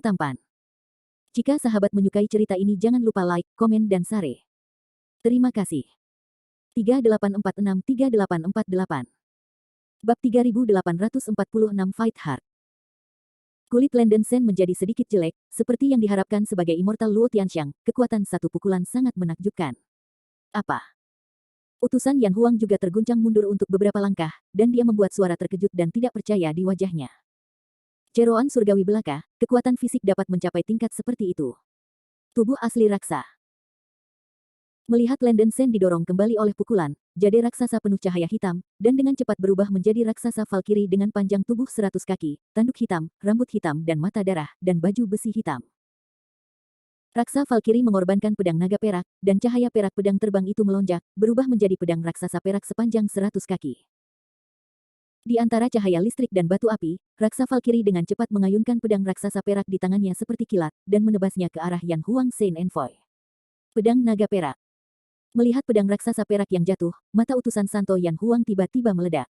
tampan. Jika sahabat menyukai cerita ini jangan lupa like, komen dan share. Terima kasih. 3846-3848 Bab 3846 Fight Hard. Kulit Landen Sen menjadi sedikit jelek, seperti yang diharapkan sebagai Immortal Luo Tianxiang, kekuatan satu pukulan sangat menakjubkan. Apa? Utusan Yan Huang juga terguncang mundur untuk beberapa langkah, dan dia membuat suara terkejut dan tidak percaya di wajahnya. Jeroan surgawi belaka, kekuatan fisik dapat mencapai tingkat seperti itu. Tubuh asli raksa. Melihat Landen Sen didorong kembali oleh pukulan, jade raksasa penuh cahaya hitam, dan dengan cepat berubah menjadi raksasa Valkyrie dengan panjang tubuh 100 kaki, tanduk hitam, rambut hitam dan mata darah, dan baju besi hitam. Raksa Valkyrie mengorbankan pedang naga perak, dan cahaya perak pedang terbang itu melonjak, berubah menjadi pedang raksasa perak sepanjang 100 kaki. Di antara cahaya listrik dan batu api, raksa Valkyrie dengan cepat mengayunkan pedang raksasa perak di tangannya seperti kilat, dan menebasnya ke arah Yan Huang Saint Envoy. Pedang naga perak. Melihat pedang raksasa perak yang jatuh, mata utusan Santo Yan Huang tiba-tiba meledak.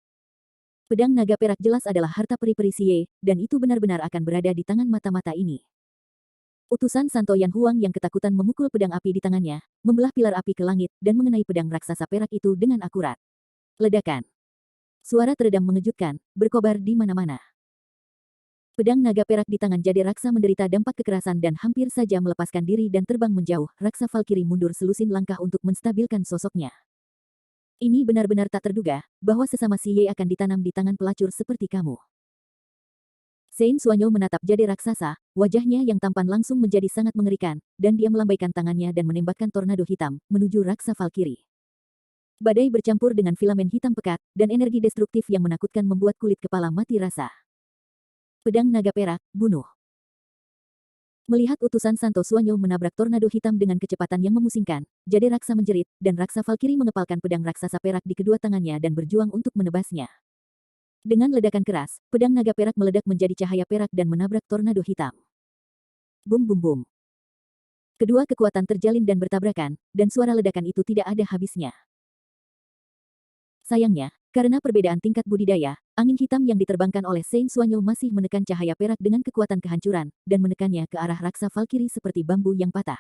Pedang naga perak jelas adalah harta peri-peri Xie, dan itu benar-benar akan berada di tangan mata-mata ini. Utusan Santo Yan Huang yang ketakutan memukul pedang api di tangannya, membelah pilar api ke langit, dan mengenai pedang raksasa perak itu dengan akurat. Ledakan. Suara teredam mengejutkan, berkobar di mana-mana. Pedang naga perak di tangan jade raksa menderita dampak kekerasan dan hampir saja melepaskan diri dan terbang menjauh. Raksa Valkyrie mundur selusin langkah untuk menstabilkan sosoknya. Ini benar-benar tak terduga, bahwa sesama Xie akan ditanam di tangan pelacur seperti kamu. Sein Suanyo menatap jade raksasa, wajahnya yang tampan langsung menjadi sangat mengerikan, dan dia melambaikan tangannya dan menembakkan tornado hitam, menuju raksa Valkyrie. Badai bercampur dengan filamen hitam pekat, dan energi destruktif yang menakutkan membuat kulit kepala mati rasa. Pedang naga perak, bunuh. Melihat utusan Santo Suanyo menabrak tornado hitam dengan kecepatan yang memusingkan, jade raksa menjerit, dan raksa Valkyrie mengepalkan pedang raksasa perak di kedua tangannya dan berjuang untuk menebasnya. Dengan ledakan keras, pedang naga perak meledak menjadi cahaya perak dan menabrak tornado hitam. Bum bum bum. Kedua kekuatan terjalin dan bertabrakan, dan suara ledakan itu tidak ada habisnya. Sayangnya, karena perbedaan tingkat budidaya, angin hitam yang diterbangkan oleh Sein Suanyo masih menekan cahaya perak dengan kekuatan kehancuran, dan menekannya ke arah raksa Valkyrie seperti bambu yang patah.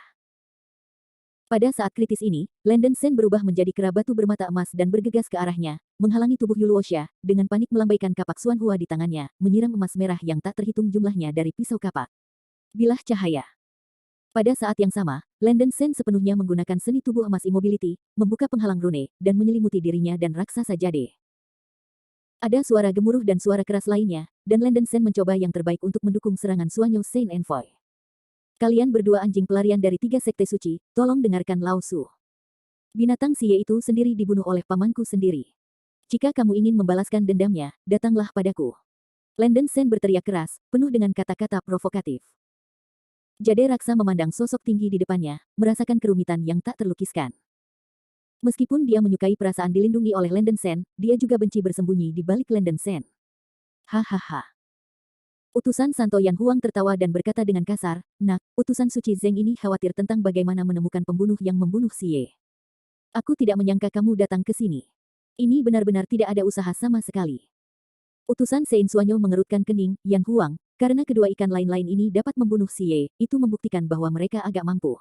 Pada saat kritis ini, Landen Sen berubah menjadi kera batu bermata emas dan bergegas ke arahnya, menghalangi tubuh Yuluosha, dengan panik melambaikan kapak Xuanhua di tangannya, menyiram emas merah yang tak terhitung jumlahnya dari pisau kapak. Bilah cahaya. Pada saat yang sama, Landen Sen sepenuhnya menggunakan seni tubuh emas immobility, membuka penghalang rune, dan menyelimuti dirinya dan raksasa jade. Ada suara gemuruh dan suara keras lainnya, dan Landen Sen mencoba yang terbaik untuk mendukung serangan Suanyo Saint Envoy. Kalian berdua anjing pelarian dari 3 sekte suci, tolong dengarkan Lao Su. Binatang Xie itu sendiri dibunuh oleh pamanku sendiri. Jika kamu ingin membalaskan dendamnya, datanglah padaku. Landen Sen berteriak keras, penuh dengan kata-kata provokatif. Jade raksa memandang sosok tinggi di depannya, merasakan kerumitan yang tak terlukiskan. Meskipun dia menyukai perasaan dilindungi oleh Landen Sen, dia juga benci bersembunyi di balik Landen Sen. Hahaha. Utusan Santo Yan Huang tertawa dan berkata dengan kasar, "Nak, utusan suci Zeng ini khawatir tentang bagaimana menemukan pembunuh yang membunuh Xie. Aku tidak menyangka kamu datang ke sini. Ini benar-benar tidak ada usaha sama sekali." Utusan Sein Suanyo mengerutkan kening, Yan Huang, karena kedua ikan lain-lain ini dapat membunuh Xie, itu membuktikan bahwa mereka agak mampu.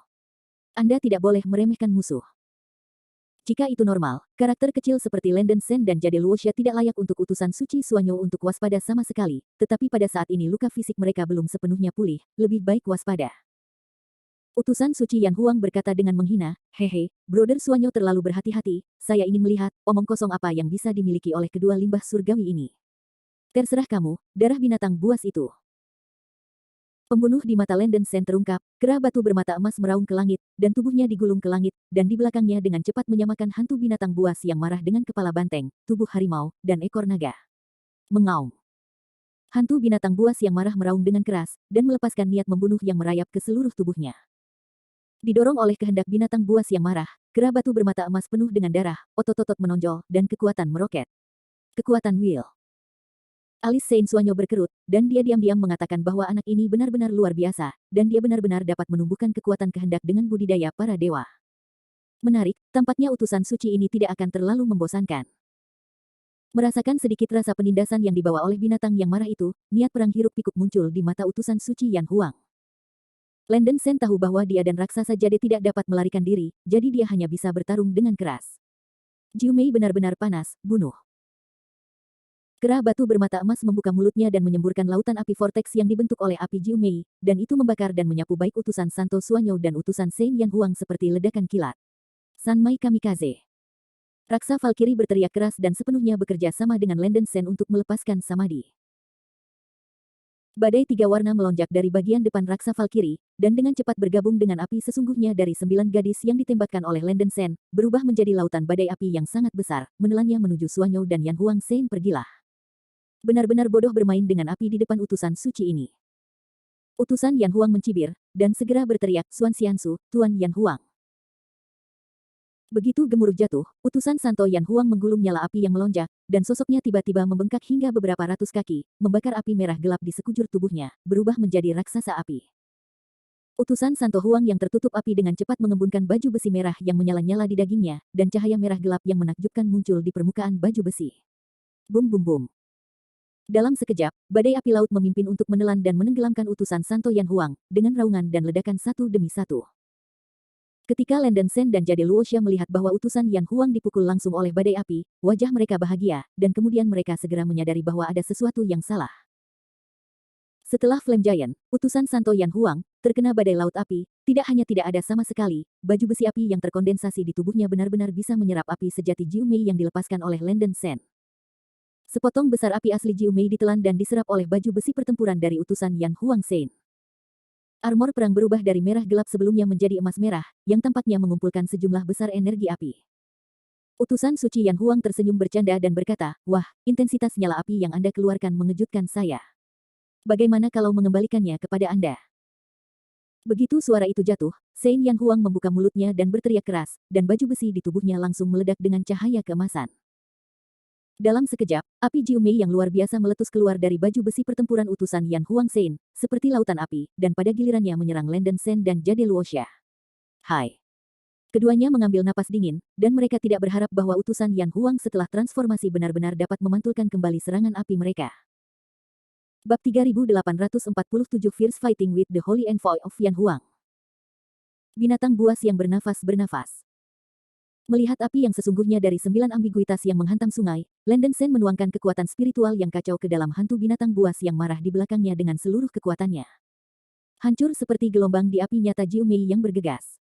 Anda tidak boleh meremehkan musuh. Jika itu normal, karakter kecil seperti Landen Sen dan Jade Luosha tidak layak untuk utusan suci Suanyo untuk waspada sama sekali, tetapi pada saat ini luka fisik mereka belum sepenuhnya pulih, lebih baik waspada. Utusan suci Yan Huang berkata dengan menghina, "Hehe, Brother Suanyo terlalu berhati-hati, saya ingin melihat omong kosong apa yang bisa dimiliki oleh kedua limbah surgawi ini. Terserah kamu, darah binatang buas itu." Pembunuh di mata Landen Sen terungkap, kera batu bermata emas meraung ke langit, dan tubuhnya digulung ke langit, dan di belakangnya dengan cepat menyamakan hantu binatang buas yang marah dengan kepala banteng, tubuh harimau, dan ekor naga. Mengaum. Hantu binatang buas yang marah meraung dengan keras, dan melepaskan niat membunuh yang merayap ke seluruh tubuhnya. Didorong oleh kehendak binatang buas yang marah, kera batu bermata emas penuh dengan darah, otot-otot menonjol, dan kekuatan meroket. Kekuatan Will. Alis Sein Suanyo berkerut, dan dia diam-diam mengatakan bahwa anak ini benar-benar luar biasa, dan dia benar-benar dapat menumbuhkan kekuatan kehendak dengan budidaya para dewa. Menarik, tampaknya utusan suci ini tidak akan terlalu membosankan. Merasakan sedikit rasa penindasan yang dibawa oleh binatang yang marah itu, niat perang hiruk-pikuk muncul di mata utusan suci Yan Huang. Landen Sen tahu bahwa dia dan raksasa jade tidak dapat melarikan diri, jadi dia hanya bisa bertarung dengan keras. Jiu Mei benar-benar panas, bunuh. Kera batu bermata emas membuka mulutnya dan menyemburkan lautan api vortex yang dibentuk oleh api Jiu Mei, dan itu membakar dan menyapu baik utusan Santo Suanyo dan utusan Sein Yan Huang seperti ledakan kilat. Sanmai Kamikaze. Raksa Valkyrie berteriak keras dan sepenuhnya bekerja sama dengan Landen Sen untuk melepaskan samadhi. Badai tiga warna melonjak dari bagian depan raksa Valkyrie, dan dengan cepat bergabung dengan api sesungguhnya dari 9 gadis yang ditembakkan oleh Landen Sen, berubah menjadi lautan badai api yang sangat besar, menelannya menuju Suanyo dan Yan Huang Sein. Pergilah. Benar-benar bodoh bermain dengan api di depan utusan suci ini. Utusan Yan Huang mencibir, dan segera berteriak, Xuan Xiansu, Tuan Yan Huang. Begitu gemuruh jatuh, utusan Santo Yan Huang menggulung nyala api yang melonjak, dan sosoknya tiba-tiba membengkak hingga beberapa ratus kaki, membakar api merah gelap di sekujur tubuhnya, berubah menjadi raksasa api. Utusan Santo Huang yang tertutup api dengan cepat mengembunkan baju besi merah yang menyala-nyala di dagingnya, dan cahaya merah gelap yang menakjubkan muncul di permukaan baju besi. Bum bum bum. Dalam sekejap, badai api laut memimpin untuk menelan dan menenggelamkan utusan Santo Yan Huang, dengan raungan dan ledakan satu demi satu. Ketika Landen Sen dan Jade Luoxia melihat bahwa utusan Yan Huang dipukul langsung oleh badai api, wajah mereka bahagia, dan kemudian mereka segera menyadari bahwa ada sesuatu yang salah. Setelah Flame Giant, utusan Santo Yan Huang, terkena badai laut api, tidak hanya tidak ada sama sekali, baju besi api yang terkondensasi di tubuhnya benar-benar bisa menyerap api sejati Jiu Mei yang dilepaskan oleh Landen Sen. Sepotong besar api asli Jiu Mei ditelan dan diserap oleh baju besi pertempuran dari utusan Yan Huang Sein. Armor perang berubah dari merah gelap sebelumnya menjadi emas merah, yang tampaknya mengumpulkan sejumlah besar energi api. Utusan suci Yan Huang tersenyum bercanda dan berkata, wah, intensitas nyala api yang Anda keluarkan mengejutkan saya. Bagaimana kalau mengembalikannya kepada Anda? Begitu suara itu jatuh, Sein Yan Huang membuka mulutnya dan berteriak keras, dan baju besi di tubuhnya langsung meledak dengan cahaya keemasan. Dalam sekejap, api Jiu Mei yang luar biasa meletus keluar dari baju besi pertempuran utusan Yan Huang Sein, seperti lautan api, dan pada gilirannya menyerang Landen Sen dan Jade Luoxia. Hai. Keduanya mengambil napas dingin, dan mereka tidak berharap bahwa utusan Yan Huang setelah transformasi benar-benar dapat memantulkan kembali serangan api mereka. Bab 3847 Fierce Fighting with the Holy Envoy of Yan Huang. Binatang buas yang bernafas-bernafas. Melihat api yang sesungguhnya dari 9 ambiguitas yang menghantam sungai, Landen Sen menuangkan kekuatan spiritual yang kacau ke dalam hantu binatang buas yang marah di belakangnya dengan seluruh kekuatannya. Hancur seperti gelombang di api nyata Jiu Mei yang bergegas.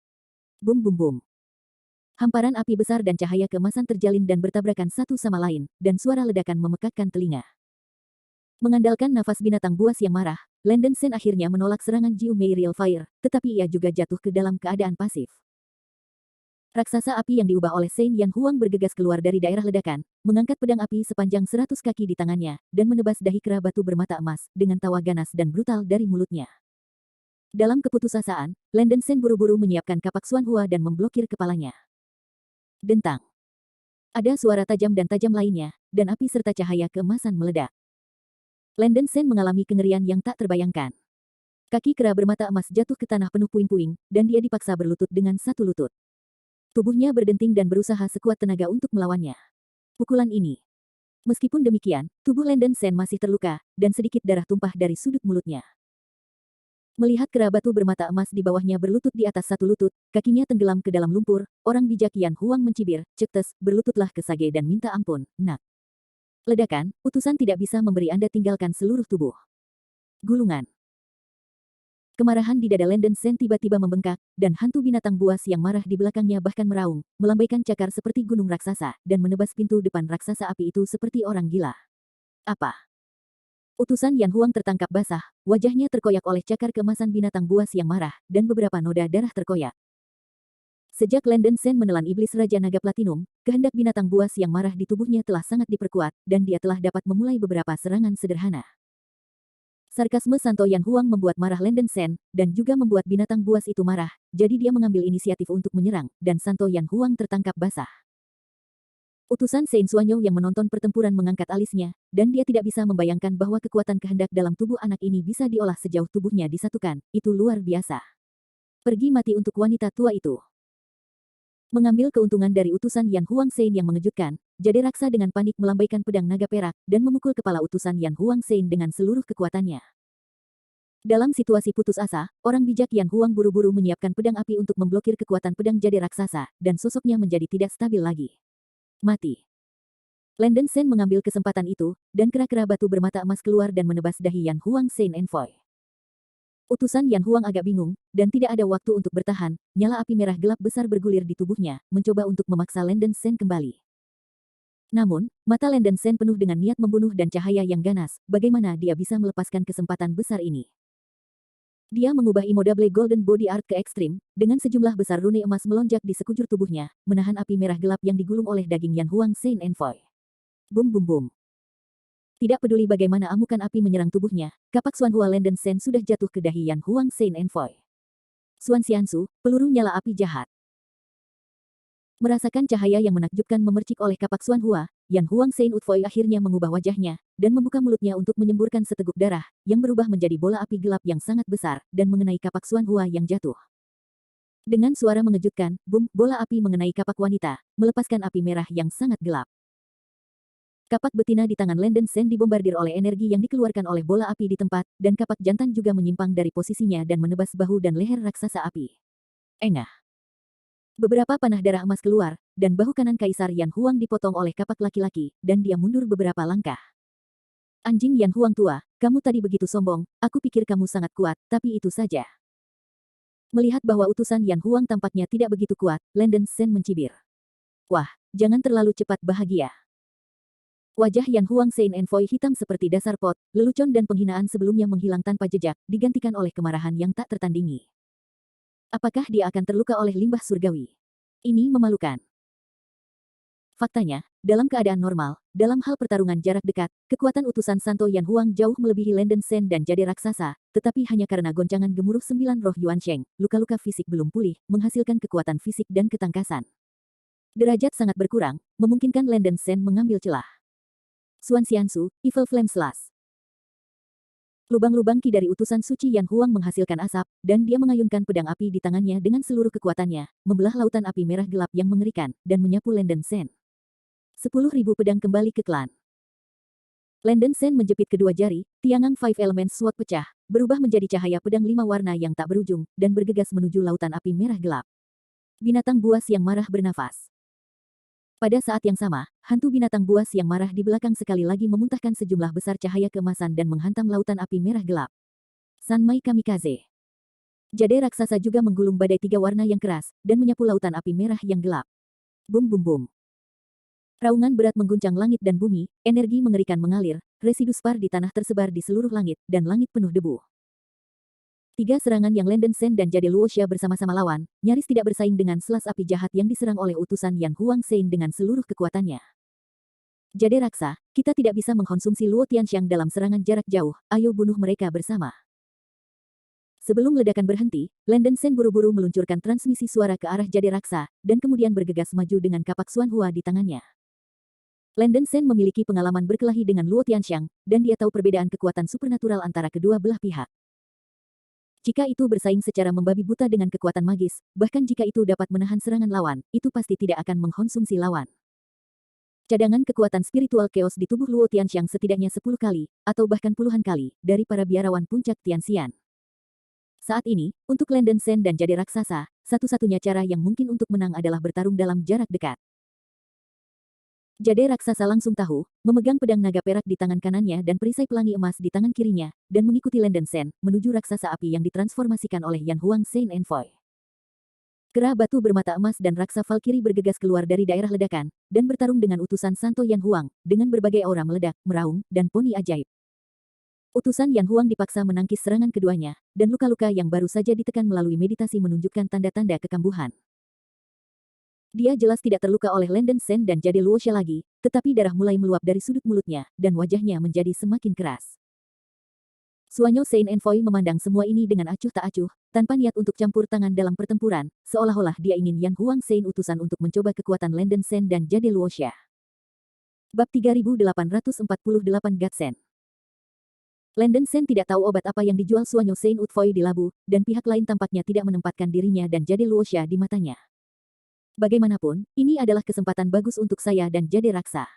Bum bum bum. Hamparan api besar dan cahaya keemasan terjalin dan bertabrakan satu sama lain, dan suara ledakan memekakkan telinga. Mengandalkan nafas binatang buas yang marah, Landen Sen akhirnya menolak serangan Jiu Mei Real Fire, tetapi ia juga jatuh ke dalam keadaan pasif. Raksasa api yang diubah oleh Sein Yan Huang bergegas keluar dari daerah ledakan, mengangkat pedang api sepanjang 100 kaki di tangannya, dan menebas dahi kera batu bermata emas, dengan tawa ganas dan brutal dari mulutnya. Dalam keputusasaan, Landen Sen buru-buru menyiapkan kapak Xuan Hua dan memblokir kepalanya. Dentang. Ada suara tajam dan tajam lainnya, dan api serta cahaya keemasan meledak. Landen Sen mengalami kengerian yang tak terbayangkan. Kaki kera bermata emas jatuh ke tanah penuh puing-puing, dan dia dipaksa berlutut dengan satu lutut. Tubuhnya berdenting dan berusaha sekuat tenaga untuk melawannya. Pukulan ini. Meskipun demikian, tubuh Landen Sen masih terluka, dan sedikit darah tumpah dari sudut mulutnya. Melihat kera batu bermata emas di bawahnya berlutut di atas satu lutut, kakinya tenggelam ke dalam lumpur, orang bijak Yan Huang mencibir, cektes, berlututlah ke Sage dan minta ampun, nak. Ledakan, utusan tidak bisa memberi Anda tinggalkan seluruh tubuh. Gulungan. Kemarahan di dada Landen Sen tiba-tiba membengkak, dan hantu binatang buas yang marah di belakangnya bahkan meraung, melambaikan cakar seperti gunung raksasa, dan menebas pintu depan raksasa api itu seperti orang gila. Apa? Utusan Yan Huang tertangkap basah, wajahnya terkoyak oleh cakar keemasan binatang buas yang marah, dan beberapa noda darah terkoyak. Sejak Landen Sen menelan iblis Raja Naga Platinum, kehendak binatang buas yang marah di tubuhnya telah sangat diperkuat, dan dia telah dapat memulai beberapa serangan sederhana. Sarkasme Santo Yan Huang membuat marah Landen Sen, dan juga membuat binatang buas itu marah, jadi dia mengambil inisiatif untuk menyerang, dan Santo Yan Huang tertangkap basah. Utusan Sein Suanyo yang menonton pertempuran mengangkat alisnya, dan dia tidak bisa membayangkan bahwa kekuatan kehendak dalam tubuh anak ini bisa diolah sejauh tubuhnya disatukan, itu luar biasa. Pergi mati untuk wanita tua itu. Mengambil keuntungan dari utusan Yan Huang Sein yang mengejutkan, Jade Raksa dengan panik melambaikan pedang naga perak, dan memukul kepala utusan Yan Huang Sein dengan seluruh kekuatannya. Dalam situasi putus asa, orang bijak Yan Huang buru-buru menyiapkan pedang api untuk memblokir kekuatan pedang jade raksasa, dan sosoknya menjadi tidak stabil lagi. Mati. Landen Sen mengambil kesempatan itu, dan kera-kera batu bermata emas keluar dan menebas dahi Yan Huang Saint Envoy. Utusan Yan Huang agak bingung, dan tidak ada waktu untuk bertahan, nyala api merah gelap besar bergulir di tubuhnya, mencoba untuk memaksa Landen Sen kembali. Namun, mata Landen Sen penuh dengan niat membunuh dan cahaya yang ganas, bagaimana dia bisa melepaskan kesempatan besar ini? Dia mengubah Immodable Golden Body Art ke ekstrim, dengan sejumlah besar rune emas melonjak di sekujur tubuhnya, menahan api merah gelap yang digulung oleh daging Yan Huang Saint Envoy. Bum bum bum. Tidak peduli bagaimana amukan api menyerang tubuhnya, kapak Xuanhua Landen Sen sudah jatuh ke dahi Yan Huang Saint Envoy. Xuan Xiansu, peluru nyala api jahat. Merasakan cahaya yang menakjubkan memercik oleh kapak Xuanhua, Yan Huang Saint Envoy akhirnya mengubah wajahnya, dan membuka mulutnya untuk menyemburkan seteguk darah, yang berubah menjadi bola api gelap yang sangat besar, dan mengenai kapak Xuanhua yang jatuh. Dengan suara mengejutkan, bum, bola api mengenai kapak wanita, melepaskan api merah yang sangat gelap. Kapak betina di tangan Landen Sen dibombardir oleh energi yang dikeluarkan oleh bola api di tempat, dan kapak jantan juga menyimpang dari posisinya dan menebas bahu dan leher raksasa api. Engah. Beberapa panah darah emas keluar, dan bahu kanan Kaisar Yan Huang dipotong oleh kapak laki-laki, dan dia mundur beberapa langkah. Anjing Yan Huang tua, kamu tadi begitu sombong, aku pikir kamu sangat kuat, tapi itu saja. Melihat bahwa utusan Yan Huang tampaknya tidak begitu kuat, Landen Sen mencibir. Wah, jangan terlalu cepat bahagia. Wajah Yan Huang Saint Envoy hitam seperti dasar pot, lelucon dan penghinaan sebelumnya menghilang tanpa jejak, digantikan oleh kemarahan yang tak tertandingi. Apakah dia akan terluka oleh limbah surgawi? Ini memalukan. Faktanya, dalam keadaan normal, dalam hal pertarungan jarak dekat, kekuatan utusan Santo Yan Huang jauh melebihi Landen Sen dan jade raksasa, tetapi hanya karena goncangan gemuruh 9 roh Yuan Sheng, luka-luka fisik belum pulih, menghasilkan kekuatan fisik dan ketangkasan. Derajat sangat berkurang, memungkinkan Landen Sen mengambil celah. Xuan Xiansu, Evil Flame Slash. Lubang-lubang ki dari utusan suci Yan Huang menghasilkan asap, dan dia mengayunkan pedang api di tangannya dengan seluruh kekuatannya, membelah lautan api merah gelap yang mengerikan, dan menyapu Landen Sen. 10.000 pedang kembali ke klan. Landen Sen menjepit kedua jari, tiangang Five Elements Sword pecah, berubah menjadi cahaya pedang 5 warna yang tak berujung, dan bergegas menuju lautan api merah gelap. Binatang buas yang marah bernafas. Pada saat yang sama, hantu binatang buas yang marah di belakang sekali lagi memuntahkan sejumlah besar cahaya keemasan dan menghantam lautan api merah gelap. Sanmai Kamikaze. Jade raksasa juga menggulung badai 3 warna yang keras, dan menyapu lautan api merah yang gelap. Bum bum bum. Raungan berat mengguncang langit dan bumi, energi mengerikan mengalir, residu spar di tanah tersebar di seluruh langit, dan langit penuh debu. 3 serangan yang Landen Sen dan Jade Luoxia bersama-sama lawan, nyaris tidak bersaing dengan selas api jahat yang diserang oleh utusan Yan Huang Saint dengan seluruh kekuatannya. Jade raksa, kita tidak bisa mengkonsumsi Luo Tianxiang dalam serangan jarak jauh, ayo bunuh mereka bersama. Sebelum ledakan berhenti, Landen Sen buru-buru meluncurkan transmisi suara ke arah Jade raksa, dan kemudian bergegas maju dengan kapak Xuanhua di tangannya. Landen Sen memiliki pengalaman berkelahi dengan Luo Tianxiang, dan dia tahu perbedaan kekuatan supernatural antara kedua belah pihak. Jika itu bersaing secara membabi buta dengan kekuatan magis, bahkan jika itu dapat menahan serangan lawan, itu pasti tidak akan mengkonsumsi lawan. Cadangan kekuatan spiritual chaos di tubuh Luo Tianxiang setidaknya 10 kali, atau bahkan puluhan kali, dari para biarawan puncak Tianxian. Saat ini, untuk Landen Sen dan Jade raksasa, satu-satunya cara yang mungkin untuk menang adalah bertarung dalam jarak dekat. Jade raksasa langsung tahu, memegang pedang naga perak di tangan kanannya dan perisai pelangi emas di tangan kirinya, dan mengikuti Landen Sen, menuju raksasa api yang ditransformasikan oleh Yan Huang Saint Envoy. Kera batu bermata emas dan raksa Valkyrie bergegas keluar dari daerah ledakan, dan bertarung dengan utusan Santo Yan Huang, dengan berbagai aura meledak, meraung, dan poni ajaib. Utusan Yan Huang dipaksa menangkis serangan keduanya, dan luka-luka yang baru saja ditekan melalui meditasi menunjukkan tanda-tanda kekambuhan. Dia jelas tidak terluka oleh Landen Sen dan Jade Luoxia lagi, tetapi darah mulai meluap dari sudut mulutnya, dan wajahnya menjadi semakin keras. Xuanyo Saint Envoy memandang semua ini dengan acuh tak acuh, tanpa niat untuk campur tangan dalam pertempuran, seolah-olah dia ingin Yan Huang Saint utusan untuk mencoba kekuatan Landen Sen dan Jade Luoxia. Bab 3848 Gatsen. Landen Sen tidak tahu obat apa yang dijual Xuanyo Saint Envoy di Labu, dan pihak lain tampaknya tidak menempatkan dirinya dan Jade Luoxia di matanya. Bagaimanapun, ini adalah kesempatan bagus untuk saya dan Jade raksa.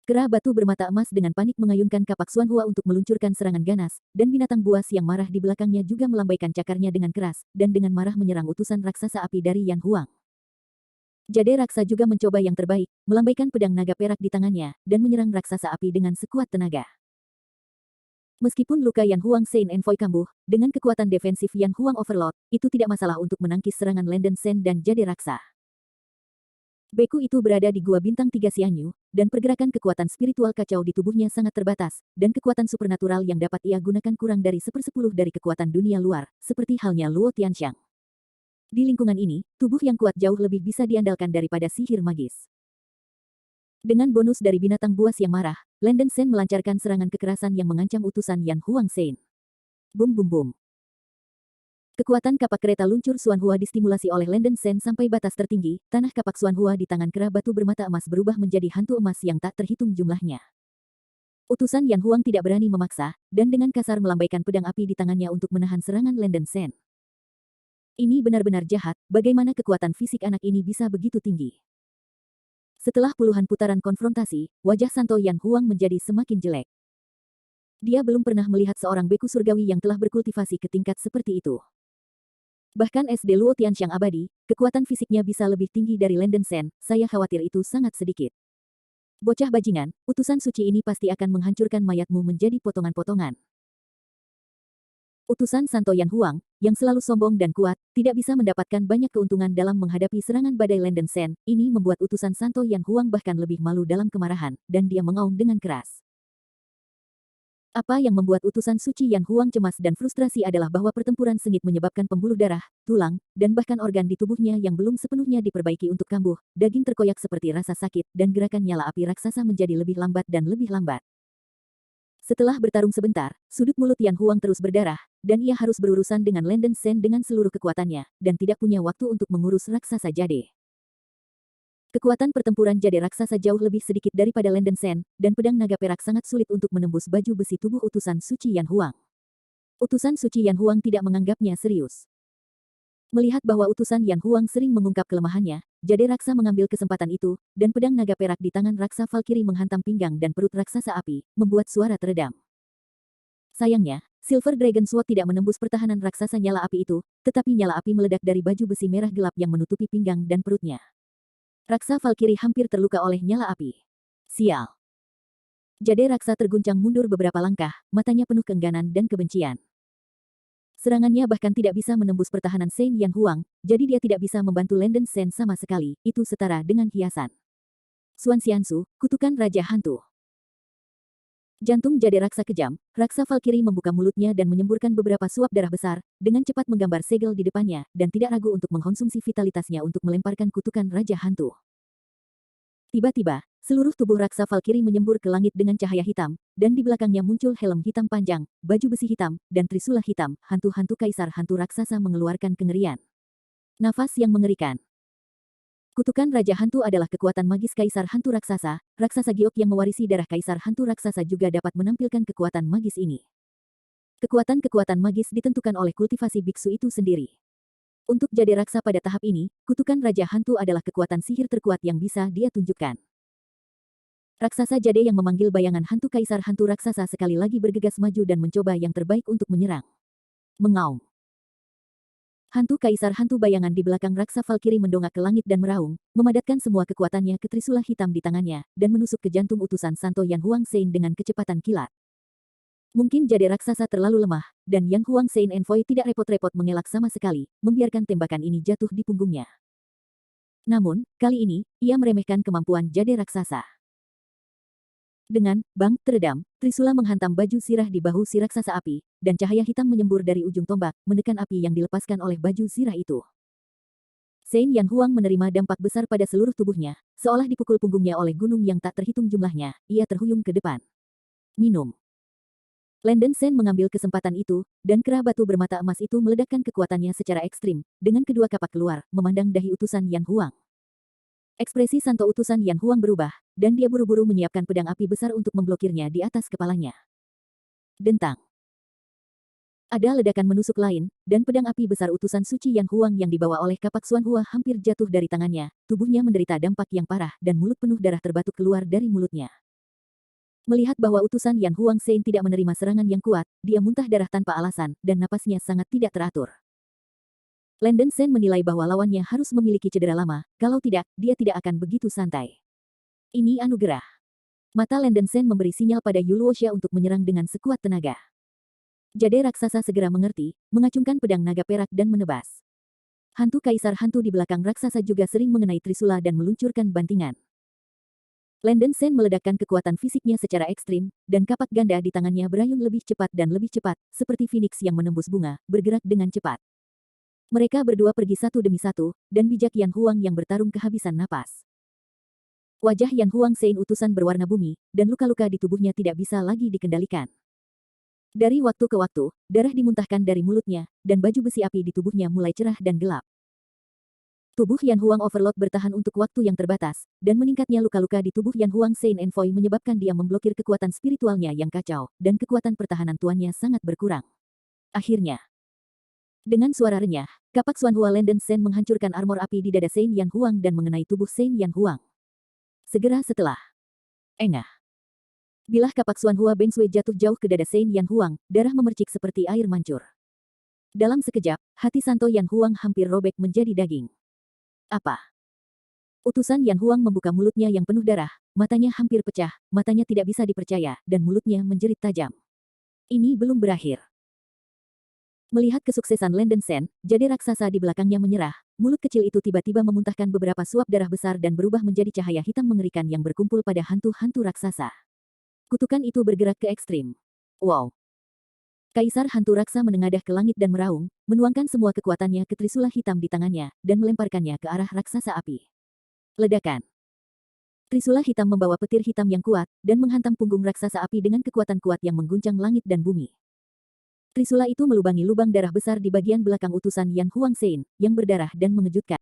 Kera batu bermata emas dengan panik mengayunkan kapak Xuanhua untuk meluncurkan serangan ganas, dan binatang buas yang marah di belakangnya juga melambaikan cakarnya dengan keras, dan dengan marah menyerang utusan raksasa api dari Yan Huang. Jade raksa juga mencoba yang terbaik, melambaikan pedang naga perak di tangannya, dan menyerang raksasa api dengan sekuat tenaga. Meskipun luka Yan Huang Sein Envoy kambuh, dengan kekuatan defensif Yan Huang Overlord, itu tidak masalah untuk menangkis serangan Lenden Sen dan Jade raksa. Beku itu berada di Gua Bintang 3 Xianyu, dan pergerakan kekuatan spiritual kacau di tubuhnya sangat terbatas, dan kekuatan supernatural yang dapat ia gunakan kurang dari 1/10 dari kekuatan dunia luar, seperti halnya Luo Tianxiang. Di lingkungan ini, tubuh yang kuat jauh lebih bisa diandalkan daripada sihir magis. Dengan bonus dari binatang buas yang marah, Lenden Sen melancarkan serangan kekerasan yang mengancam utusan Yan Huang Sein. Bum bum bum. Kekuatan kapak kereta luncur Xuanhua distimulasi oleh Lenden Sen sampai batas tertinggi, tanah kapak Xuanhua di tangan kera batu bermata emas berubah menjadi hantu emas yang tak terhitung jumlahnya. Utusan Yan Huang tidak berani memaksa, dan dengan kasar melambaikan pedang api di tangannya untuk menahan serangan Lenden Sen. Ini benar-benar jahat, bagaimana kekuatan fisik anak ini bisa begitu tinggi. Setelah puluhan putaran konfrontasi, wajah Santo Yan Huang menjadi semakin jelek. Dia belum pernah melihat seorang beku surgawi yang telah berkultivasi ke tingkat seperti itu. Bahkan SD Luo Tianxiang abadi, kekuatan fisiknya bisa lebih tinggi dari Lenden Sen, saya khawatir itu sangat sedikit. Bocah bajingan, utusan suci ini pasti akan menghancurkan mayatmu menjadi potongan-potongan. Utusan Santo Yan Huang, yang selalu sombong dan kuat, tidak bisa mendapatkan banyak keuntungan dalam menghadapi serangan badai Lenden Sen, ini membuat utusan Santo Yan Huang bahkan lebih malu dalam kemarahan, dan dia mengaum dengan keras. Apa yang membuat utusan suci Yan Huang cemas dan frustrasi adalah bahwa pertempuran sengit menyebabkan pembuluh darah, tulang, dan bahkan organ di tubuhnya yang belum sepenuhnya diperbaiki untuk kambuh, daging terkoyak seperti rasa sakit, dan gerakan nyala api raksasa menjadi lebih lambat dan lebih lambat. Setelah bertarung sebentar, sudut mulut Yan Huang terus berdarah, dan ia harus berurusan dengan Lenden Sen dengan seluruh kekuatannya, dan tidak punya waktu untuk mengurus raksasa Jade. Kekuatan pertempuran Jade raksasa jauh lebih sedikit daripada Lenden Sen, dan pedang naga perak sangat sulit untuk menembus baju besi tubuh utusan suci Yan Huang. Utusan suci Yan Huang tidak menganggapnya serius. Melihat bahwa utusan Yan Huang sering mengungkap kelemahannya, Jade raksa mengambil kesempatan itu, dan pedang naga perak di tangan raksa Valkyrie menghantam pinggang dan perut raksasa api, membuat suara teredam. Sayangnya, Silver Dragon Sword tidak menembus pertahanan raksasa nyala api itu, tetapi nyala api meledak dari baju besi merah gelap yang menutupi pinggang dan perutnya. Raksa Valkyrie hampir terluka oleh nyala api. Sial. Jade raksa terguncang mundur beberapa langkah, matanya penuh keengganan dan kebencian. Serangannya bahkan tidak bisa menembus pertahanan Sein Yan Huang, jadi dia tidak bisa membantu Lenden Sen sama sekali, itu setara dengan hiasan. Xuan Xiansu, kutukan Raja Hantu. Jantung Jade raksa kejam, raksa Valkyrie membuka mulutnya dan menyemburkan beberapa suap darah besar, dengan cepat menggambar segel di depannya, dan tidak ragu untuk mengkonsumsi vitalitasnya untuk melemparkan kutukan Raja Hantu. Tiba-tiba, seluruh tubuh raksa Valkyrie menyembur ke langit dengan cahaya hitam, dan di belakangnya muncul helm hitam panjang, baju besi hitam, dan trisula hitam, hantu-hantu kaisar hantu raksasa mengeluarkan kengerian. Nafas yang mengerikan. Kutukan Raja Hantu adalah kekuatan magis kaisar hantu raksasa, raksasa giok yang mewarisi darah kaisar hantu raksasa juga dapat menampilkan kekuatan magis ini. Kekuatan-kekuatan magis ditentukan oleh kultivasi biksu itu sendiri. Untuk Jade raksa pada tahap ini, kutukan Raja Hantu adalah kekuatan sihir terkuat yang bisa dia tunjukkan. Raksasa Jade yang memanggil bayangan hantu kaisar hantu raksasa sekali lagi bergegas maju dan mencoba yang terbaik untuk menyerang. Mengaum. Hantu kaisar hantu bayangan di belakang raksa Valkyrie mendongak ke langit dan meraung, memadatkan semua kekuatannya ke trisula hitam di tangannya, dan menusuk ke jantung utusan Santo Yan Huang Sein dengan kecepatan kilat. Mungkin Jade raksasa terlalu lemah, dan Yan Huang Sein Envoy tidak repot-repot mengelak sama sekali, membiarkan tembakan ini jatuh di punggungnya. Namun, kali ini, ia meremehkan kemampuan Jade raksasa. Dengan bang teredam, trisula menghantam baju sirah di bahu si raksasa api, dan cahaya hitam menyembur dari ujung tombak, menekan api yang dilepaskan oleh baju sirah itu. Sein Yan Huang menerima dampak besar pada seluruh tubuhnya, seolah dipukul punggungnya oleh gunung yang tak terhitung jumlahnya, ia terhuyung ke depan. Minum. Lenden Sen mengambil kesempatan itu, dan kera batu bermata emas itu meledakkan kekuatannya secara ekstrim, dengan kedua kapak keluar, memandang dahi utusan Yan Huang. Ekspresi Santo utusan Yan Huang berubah, dan dia buru-buru menyiapkan pedang api besar untuk memblokirnya di atas kepalanya. Dentang. Ada ledakan menusuk lain, dan pedang api besar utusan suci Yan Huang yang dibawa oleh kapak Xuanhua hampir jatuh dari tangannya, tubuhnya menderita dampak yang parah dan mulut penuh darah terbatuk keluar dari mulutnya. Melihat bahwa utusan Yan Huangzhen tidak menerima serangan yang kuat, dia muntah darah tanpa alasan, dan napasnya sangat tidak teratur. Landen Shen menilai bahwa lawannya harus memiliki cedera lama, kalau tidak, dia tidak akan begitu santai. Ini anugerah. Mata Landen Shen memberi sinyal pada Yu Luoxia untuk menyerang dengan sekuat tenaga. Jade raksasa segera mengerti, mengacungkan pedang naga perak dan menebas. Hantu kaisar hantu di belakang raksasa juga sering mengenai Trisula dan meluncurkan bantingan. Landen Shen meledakkan kekuatan fisiknya secara ekstrim, dan kapak ganda di tangannya berayun lebih cepat, seperti Phoenix yang menembus bunga, bergerak dengan cepat. Mereka berdua pergi satu demi satu, dan bijak Yan Huang yang bertarung kehabisan napas. Wajah Yan Huangzhen utusan berwarna bumi, dan luka-luka di tubuhnya tidak bisa lagi dikendalikan. Dari waktu ke waktu, darah dimuntahkan dari mulutnya, dan baju besi api di tubuhnya mulai cerah dan gelap. Tubuh Yan Huang Overlord bertahan untuk waktu yang terbatas, dan meningkatnya luka-luka di tubuh Yan Huangzhen Envoy menyebabkan dia memblokir kekuatan spiritualnya yang kacau, dan kekuatan pertahanan tuannya sangat berkurang. Akhirnya, dengan suara renyah, kapak Xuanhua Landen Shen menghancurkan armor api di dada Shen Yan Huang dan mengenai tubuh Shen Yan Huang. Segera setelah, engah. Bilah kapak Xuanhua Bengsui jatuh jauh ke dada Shen Yan Huang, darah memercik seperti air mancur. Dalam sekejap, hati Santo Yan Huang hampir robek menjadi daging. Apa? Utusan Yan Huang membuka mulutnya yang penuh darah, matanya hampir pecah, matanya tidak bisa dipercaya, dan mulutnya menjerit tajam. Ini belum berakhir. Melihat kesuksesan Landen Shen, jade raksasa di belakangnya menyerah, mulut kecil itu tiba-tiba memuntahkan beberapa suap darah besar dan berubah menjadi cahaya hitam mengerikan yang berkumpul pada hantu-hantu raksasa. Kutukan itu bergerak ke ekstrim. Wow! Kaisar hantu raksa menengadah ke langit dan meraung, menuangkan semua kekuatannya ke trisula hitam di tangannya, dan melemparkannya ke arah raksasa api. Ledakan. Trisula hitam membawa petir hitam yang kuat, dan menghantam punggung raksasa api dengan kekuatan kuat yang mengguncang langit dan bumi. Trisula itu melubangi lubang darah besar di bagian belakang utusan Yan Huangzhen, yang berdarah dan mengejutkan.